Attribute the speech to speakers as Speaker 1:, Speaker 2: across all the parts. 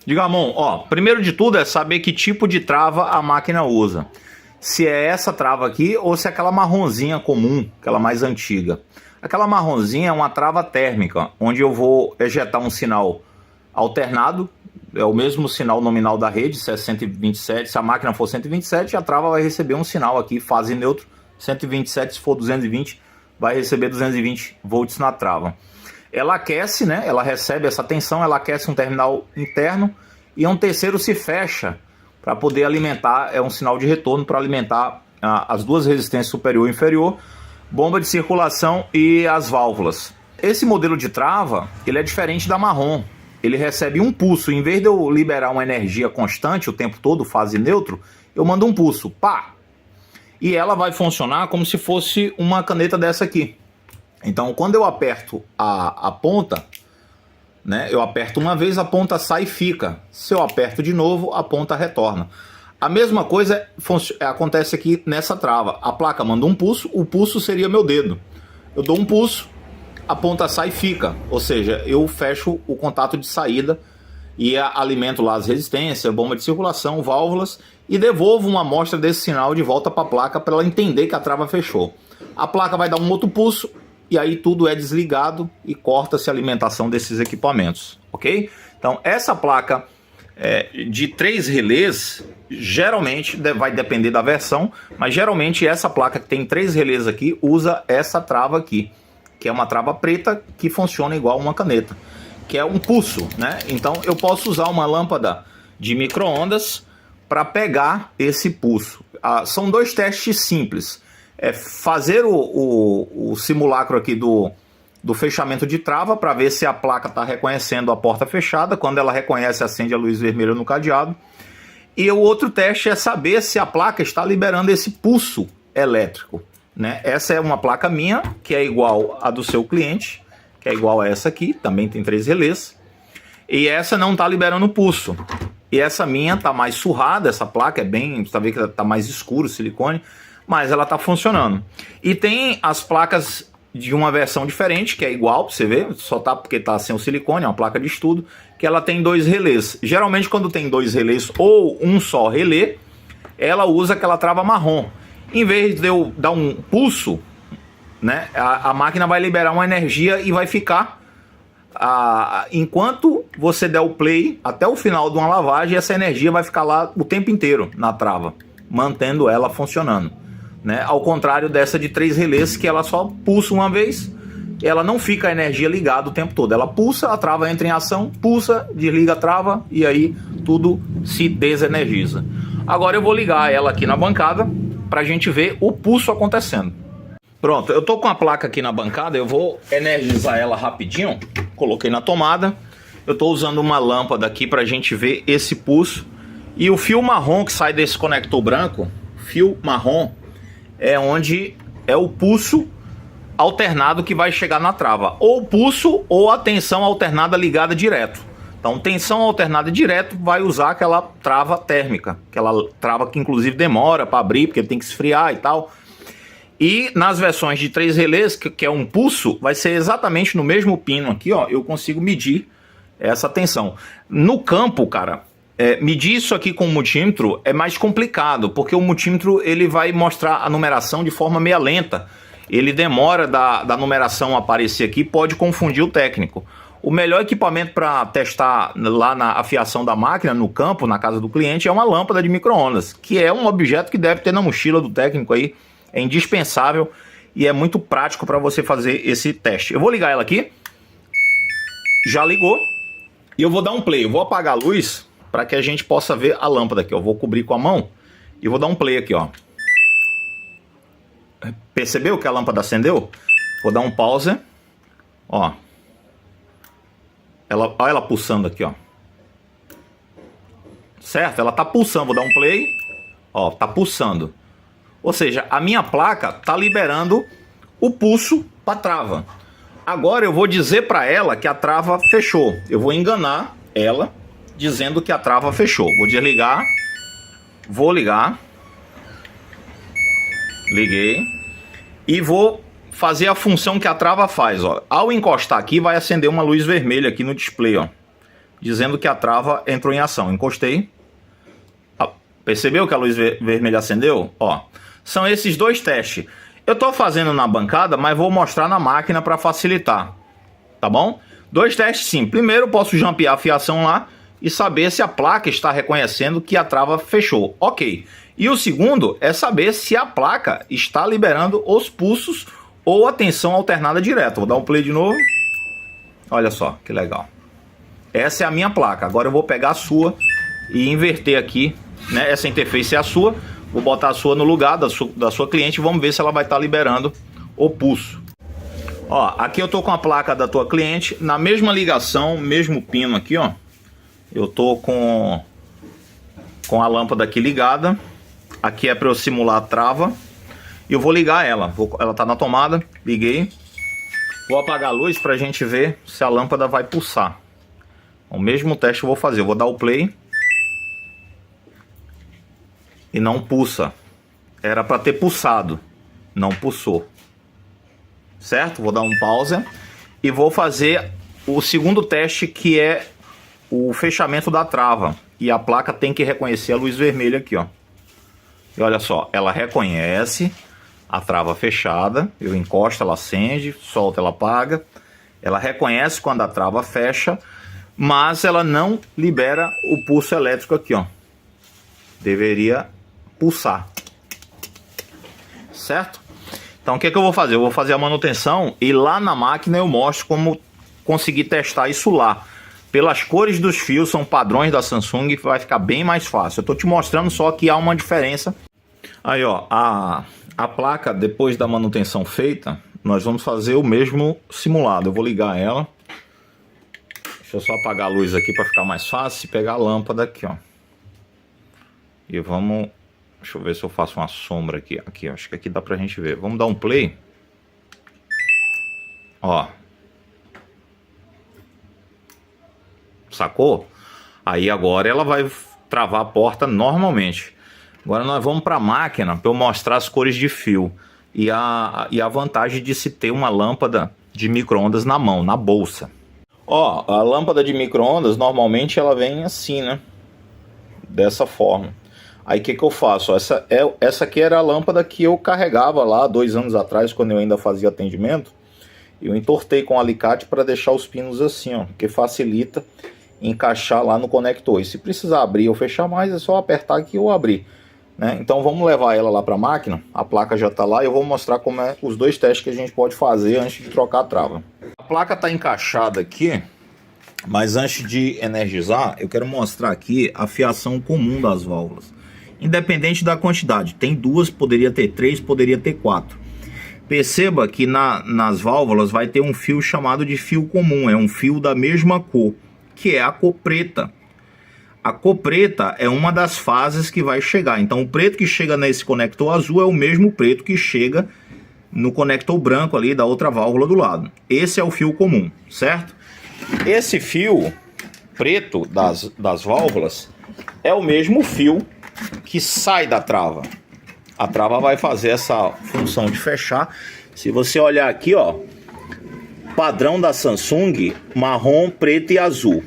Speaker 1: Digamon, ó, primeiro de tudo é saber que tipo de trava a máquina usa. Se é essa trava aqui ou se é aquela marronzinha comum, aquela mais antiga. Aquela marronzinha é uma trava térmica, onde eu vou ejetar um sinal alternado, é o mesmo sinal nominal da rede, se é 127, se a máquina for 127, a trava vai receber um sinal aqui, fase neutro, 127, se for 220, vai receber 220 volts na trava. Ela aquece, né? Ela recebe essa tensão, ela aquece um terminal interno e um terceiro se fecha para poder alimentar, é um sinal de retorno para alimentar as duas resistências superior e inferior, bomba de circulação e as válvulas. Esse modelo de trava, ele é diferente da marrom. Ele recebe um pulso, em vez de eu liberar uma energia constante o tempo todo, fase neutro, eu mando um pulso, pá! E ela vai funcionar como se fosse uma caneta dessa aqui. Então, quando eu aperto a ponta, né, eu aperto uma vez, a ponta sai e fica. Se eu aperto de novo, a ponta retorna. A mesma coisa acontece aqui nessa trava. A placa manda um pulso, o pulso seria meu dedo. Eu dou um pulso, a ponta sai e fica. Ou seja, eu fecho o contato de saída e alimento lá as resistências, bomba de circulação, válvulas e devolvo uma amostra desse sinal de volta para a placa para ela entender que a trava fechou. A placa vai dar um outro pulso e aí tudo é desligado e corta-se a alimentação desses equipamentos, ok? Então essa placa de 3 relés, geralmente vai depender da versão, mas geralmente essa placa que tem 3 relés aqui usa essa trava aqui, que é uma trava preta que funciona igual uma caneta, que é um pulso, né? Então eu posso usar uma lâmpada de micro-ondas para pegar esse pulso. São 2 testes simples. É fazer o simulacro aqui do fechamento de trava para ver se a placa está reconhecendo a porta fechada. Quando ela reconhece, acende a luz vermelha no cadeado. E o outro teste é saber se a placa está liberando esse pulso elétrico, né? Essa é uma placa minha, que é igual a do seu cliente, que é igual a essa aqui, também tem 3 relés. E essa não está liberando pulso. E essa minha está mais surrada, essa placa é bem, você vê que está mais escuro o silicone, mas ela está funcionando. E tem as placas de uma versão diferente, que é igual, para você ver, só tá porque está sem o silicone, é uma placa de estudo, que ela tem 2 relés. Geralmente quando tem 2 relés ou um só relé, ela usa aquela trava marrom. Em vez de eu dar um pulso, né, a máquina vai liberar uma energia e vai ficar, enquanto você der o play, até o final de uma lavagem, essa energia vai ficar lá o tempo inteiro na trava, mantendo ela funcionando. Né? Ao contrário dessa de 3 relés, que ela só pulsa uma vez, ela não fica a energia ligada o tempo todo. Ela pulsa, a trava entra em ação, pulsa, desliga a trava e aí tudo se desenergiza. Agora eu vou ligar ela aqui na bancada para a gente ver o pulso acontecendo. Pronto, eu tô com a placa aqui na bancada, eu vou energizar ela rapidinho. Coloquei na tomada. Eu tô usando uma lâmpada aqui para a gente ver esse pulso. E o fio marrom que sai desse conector branco, fio marrom, é onde é o pulso alternado que vai chegar na trava. Ou o pulso ou a tensão alternada ligada direto. Então tensão alternada direto vai usar aquela trava térmica. Aquela trava que inclusive demora para abrir, porque tem que esfriar e tal. E nas versões de 3 relés, que é um pulso, vai ser exatamente no mesmo pino aqui, ó. Eu consigo medir essa tensão. No campo, cara, medir isso aqui com o multímetro é mais complicado, porque o multímetro ele vai mostrar a numeração de forma meio lenta. Ele demora da numeração aparecer aqui, pode confundir o técnico. O melhor equipamento para testar lá na afiação da máquina, no campo, na casa do cliente, é uma lâmpada de micro-ondas, que é um objeto que deve ter na mochila do técnico aí, é indispensável e é muito prático para você fazer esse teste. Eu vou ligar ela aqui, já ligou, e eu vou dar um play. Eu vou apagar a luz para que a gente possa ver a lâmpada aqui, ó. Eu vou cobrir com a mão e vou dar um play aqui, ó. Percebeu que a lâmpada acendeu? Vou dar um pause, ó. Olha ela pulsando aqui, ó. Certo? Ela tá pulsando. Vou dar um play, ó, tá pulsando. Ou seja, a minha placa tá liberando o pulso para trava. Agora eu vou dizer para ela que a trava fechou. Eu vou enganar ela dizendo que a trava fechou. Vou desligar. Vou ligar. Liguei. E vou fazer a função que a trava faz, ó. Ao encostar aqui vai acender uma luz vermelha aqui no display, ó. dizendo que a trava entrou em ação. Encostei. Percebeu que a luz vermelha acendeu? Ó, são esses dois testes. Eu estou fazendo na bancada, mas vou mostrar na máquina para facilitar. Tá bom? Dois testes sim. Primeiro eu posso jampear a fiação lá e saber se a placa está reconhecendo que a trava fechou. Ok. E o segundo é saber se a placa está liberando os pulsos ou a tensão alternada direta. Vou dar um play de novo. Olha só que legal. Essa é a minha placa. Agora eu vou pegar a sua e inverter aqui, né? Essa interface é a sua. Vou botar a sua no lugar da sua cliente e vamos ver se ela vai estar liberando o pulso. Ó, aqui eu tô com a placa da tua cliente na mesma ligação, mesmo pino aqui, ó. Eu tô com a lâmpada aqui ligada. Aqui é para eu simular a trava. E eu vou ligar ela. Ela tá na tomada, liguei. Vou apagar a luz pra gente ver se a lâmpada vai pulsar. O mesmo teste eu vou fazer. Eu vou dar o play. E não pulsa. Era para ter pulsado. Não pulsou. Certo? Vou dar um pausa. E vou fazer o segundo teste, que é o fechamento da trava. E a placa tem que reconhecer a luz vermelha aqui, ó. E olha só, ela reconhece a trava fechada. Eu encosto, ela acende, solto, ela apaga. Ela reconhece quando a trava fecha, mas ela não libera o pulso elétrico aqui, ó. Deveria pulsar. Certo? Então o que é que eu vou fazer? Eu vou fazer a manutenção e lá na máquina eu mostro como conseguir testar isso lá. Pelas cores dos fios, são padrões da Samsung, vai ficar bem mais fácil. Eu tô te mostrando só que há uma diferença. Aí, ó, a placa, depois da manutenção feita, nós vamos fazer o mesmo simulado. Eu vou ligar ela. Deixa eu só apagar a luz aqui para ficar mais fácil e pegar a lâmpada aqui, ó. E vamos... Deixa eu ver se eu faço uma sombra aqui. Aqui, acho que aqui dá pra gente ver. Vamos dar um play. Ó. Sacou? Aí agora ela vai travar a porta normalmente. Agora nós vamos para a máquina para eu mostrar as cores de fio e a vantagem de se ter uma lâmpada de micro-ondas na mão, na bolsa. Ó, a lâmpada de micro-ondas normalmente ela vem assim, né? Dessa forma. Aí o que eu faço? Essa aqui era a lâmpada que eu carregava lá 2 anos atrás, quando eu ainda fazia atendimento. Eu entortei com alicate para deixar os pinos assim, ó, que facilita encaixar lá no conector. E se precisar abrir ou fechar mais, é só apertar aqui ou abrir, né? Então vamos levar ela lá para a máquina. A placa já está lá e eu vou mostrar como é os dois testes que a gente pode fazer antes de trocar a trava. A placa está encaixada aqui, mas antes de energizar, eu quero mostrar aqui a fiação comum das válvulas. Independente da quantidade, tem 2, poderia ter 3, poderia ter 4. Perceba que nas válvulas vai ter um fio chamado de fio comum, é um fio da mesma cor, que é a cor preta. A cor preta é uma das fases que vai chegar. Então o preto que chega nesse conector azul é o mesmo preto que chega no conector branco ali da outra válvula do lado. Esse é o fio comum, certo? Esse fio preto das válvulas é o mesmo fio que sai da trava. A trava vai fazer essa função de fechar. Se você olhar aqui, ó, padrão da Samsung, marrom, preto e azul.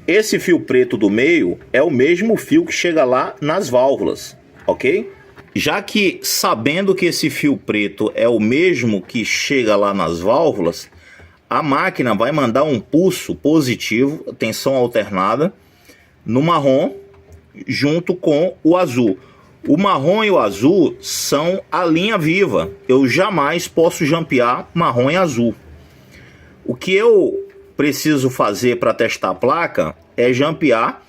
Speaker 1: Esse fio preto do meio é o mesmo fio que chega lá nas válvulas, ok? Já que, sabendo que esse fio preto é o mesmo que chega lá nas válvulas, a máquina vai mandar um pulso positivo, tensão alternada, no marrom, junto com o azul. O marrom e o azul são a linha viva. Eu jamais posso jampear marrom e azul. O que eu preciso fazer para testar a placa é jampear,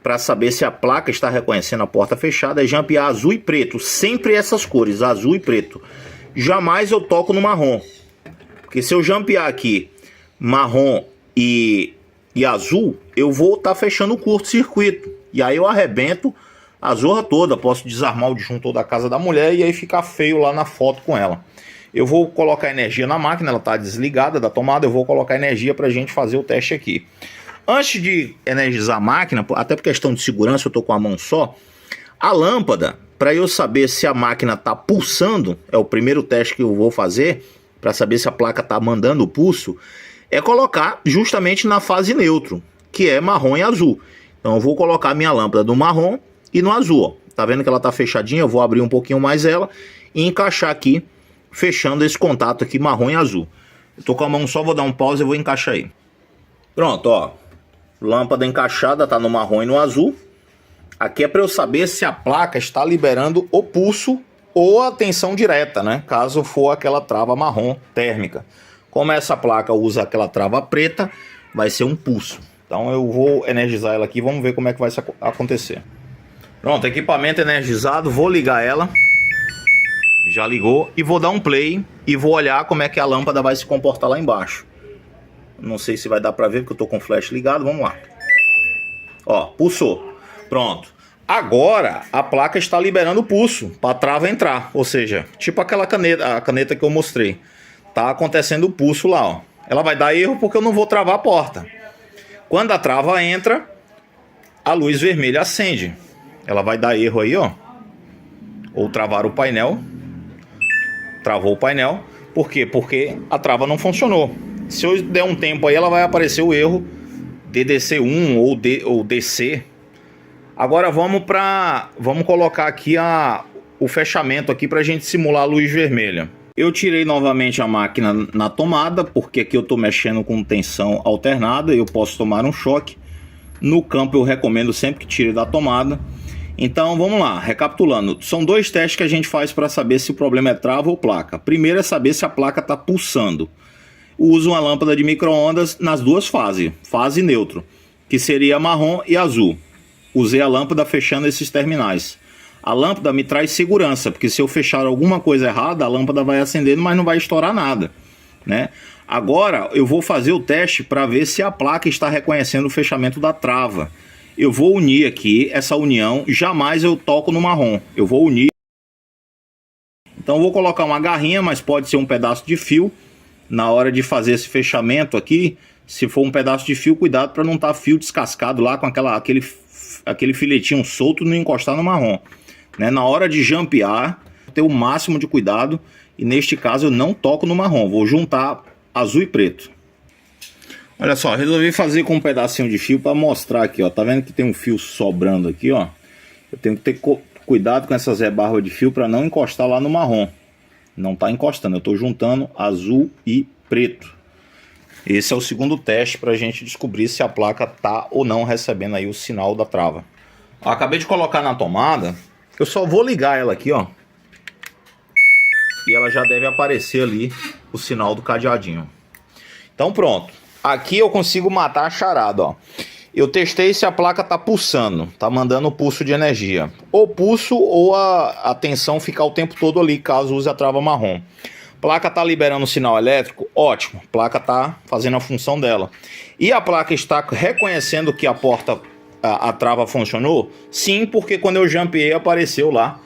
Speaker 1: para saber se a placa está reconhecendo a porta fechada, é jampear azul e preto. Sempre essas cores, azul e preto. Jamais eu toco no marrom. Porque se eu jampear aqui marrom e azul, eu vou estar fechando o curto-circuito. E aí eu arrebento a zorra toda. Posso desarmar o disjuntor da casa da mulher e aí ficar feio lá na foto com ela. Eu vou colocar energia na máquina, ela está desligada da tomada, eu vou colocar energia para a gente fazer o teste aqui. Antes de energizar a máquina, até por questão de segurança, eu estou com a mão só, a lâmpada, para eu saber se a máquina está pulsando, é o primeiro teste que eu vou fazer, para saber se a placa está mandando o pulso, é colocar justamente na fase neutro, que é marrom e azul. Então eu vou colocar a minha lâmpada no marrom e no azul, ó. Tá vendo que ela tá fechadinha? Eu vou abrir um pouquinho mais ela e encaixar aqui, fechando esse contato aqui marrom e azul. Eu tô com a mão só, vou dar um pause e vou encaixar aí. Pronto, ó. Lâmpada encaixada, tá no marrom e no azul. Aqui é para eu saber se a placa está liberando o pulso ou a tensão direta, né? Caso for aquela trava marrom térmica. Como essa placa usa aquela trava preta, vai ser um pulso. Então eu vou energizar ela aqui, vamos ver como é que vai acontecer. Pronto, equipamento energizado, vou ligar ela. Já ligou e vou dar um play e vou olhar como é que a lâmpada vai se comportar lá embaixo. Não sei se vai dar para ver porque eu tô com o flash ligado, vamos lá. Ó, pulsou. Pronto. Agora a placa está liberando o pulso para a trava entrar, ou seja, tipo aquela caneta, a caneta que eu mostrei. Tá acontecendo o pulso lá, ó. Ela vai dar erro porque eu não vou travar a porta. Quando a trava entra, a luz vermelha acende. Ela vai dar erro aí, ó. Ou travar o painel. Travou o painel. Por quê? Porque a trava não funcionou. Se eu der um tempo aí, ela vai aparecer o erro DDC1 ou DC. Agora vamos colocar aqui o fechamento aqui para a gente simular a luz vermelha. Eu tirei novamente a máquina na tomada, porque aqui eu estou mexendo com tensão alternada, eu posso tomar um choque. No campo eu recomendo sempre que tire da tomada. Então vamos lá, recapitulando. São dois testes que a gente faz para saber se o problema é trava ou placa. Primeiro é saber se a placa está pulsando. Uso uma lâmpada de micro-ondas nas duas fases, fase e neutro, que seria marrom e azul. Usei a lâmpada fechando esses terminais. A lâmpada me traz segurança, porque se eu fechar alguma coisa errada, a lâmpada vai acendendo, mas não vai estourar nada, né? Agora eu vou fazer o teste para ver se a placa está reconhecendo o fechamento da trava. Eu vou unir aqui essa união, jamais eu toco no marrom. Eu vou unir. Então eu vou colocar uma garrinha, mas pode ser um pedaço de fio. Na hora de fazer esse fechamento aqui, se for um pedaço de fio, cuidado para não estar fio descascado lá com aquele filetinho solto e não encostar no marrom, né? Na hora de jampear, ter o máximo de cuidado, e neste caso eu não toco no marrom, vou juntar azul e preto. Olha só, resolvi fazer com um pedacinho de fio para mostrar aqui, ó. Tá vendo que tem um fio sobrando aqui, ó? Eu tenho que ter cuidado com essas rebarbas de fio para não encostar lá no marrom. Não tá encostando, eu tô juntando azul e preto. Esse é o segundo teste para a gente descobrir se a placa tá ou não recebendo aí o sinal da trava. Ó, acabei de colocar na tomada, eu só vou ligar ela aqui, ó. E ela já deve aparecer ali o sinal do cadeadinho. Então pronto, aqui eu consigo matar a charada, ó. Eu testei se a placa tá pulsando, tá mandando pulso de energia. Ou pulso ou a tensão ficar o tempo todo ali, caso use a trava marrom. Placa tá liberando sinal elétrico, ótimo. Placa tá fazendo a função dela. E a placa está reconhecendo que a trava funcionou? Sim, porque quando eu jampeei apareceu lá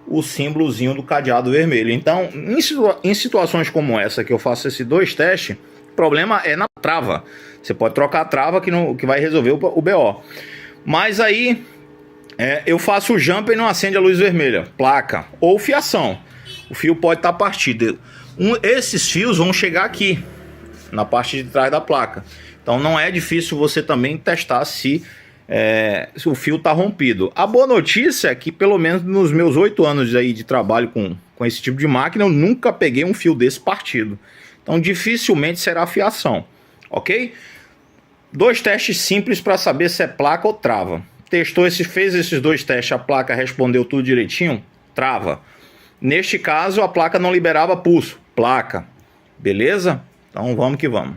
Speaker 1: o símbolozinho do cadeado vermelho. Então, em situações como essa que eu faço esses dois testes, o problema é na trava. Você pode trocar a trava que vai resolver o BO. Mas aí eu faço o jump e não acende a luz vermelha. Placa ou fiação. O fio pode estar partido. Esses fios vão chegar aqui, na parte de trás da placa. Então não é difícil você também testar se o fio está rompido. A boa notícia é que pelo menos nos meus 8 anos aí de trabalho com esse tipo de máquina, eu nunca peguei um fio desse partido. Então dificilmente será fiação, ok? Dois testes simples para saber se é placa ou trava. Fez esses dois testes, a placa respondeu tudo direitinho, trava. Neste caso, a placa não liberava pulso, placa. Beleza? Então vamos que vamos.